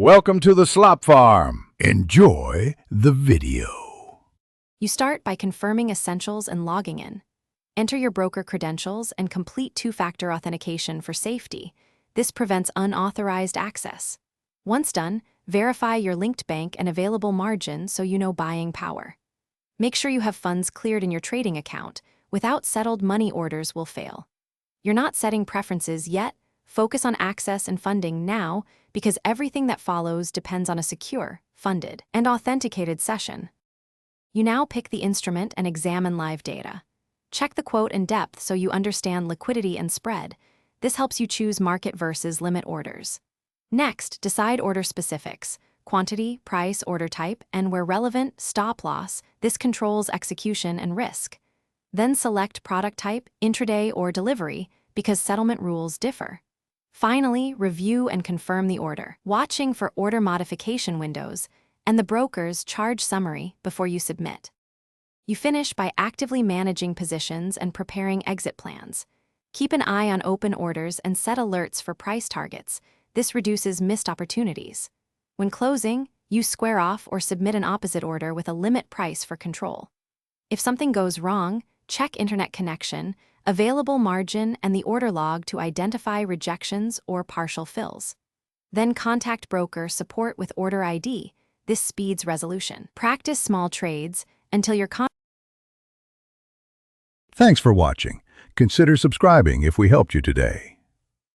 Welcome to the Slop Farm. Enjoy the video. You start by confirming essentials and logging in. Enter your broker credentials and complete two-factor authentication for safety. This prevents unauthorized access. Once done, verify your linked bank and available margin so you know buying power. Make sure you have funds cleared in your trading account. Without settled, money orders will fail. You're not setting preferences yet. Focus on access and funding now, because everything that follows depends on a secure, funded, and authenticated session. You now pick the instrument and examine live data. Check the quote in depth so you understand liquidity and spread. This helps you choose market versus limit orders. Next, decide order specifics: quantity, price, order type, and where relevant, stop loss. This controls execution and risk. Then select product type, intraday or delivery, because settlement rules differ. Finally, review and confirm the order, watching for order modification windows and the broker's charge summary before you submit. You finish by actively managing positions and preparing exit plans. Keep an eye on open orders and set alerts for price targets. This reduces missed opportunities. When closing, you square off or submit an opposite order with a limit price for control. If something goes wrong, check internet connection, available margin, and the order log to identify rejections or partial fills. Then contact broker support with order ID. This speeds resolution. Practice small trades until your Thanks for watching. Consider subscribing if we helped you today.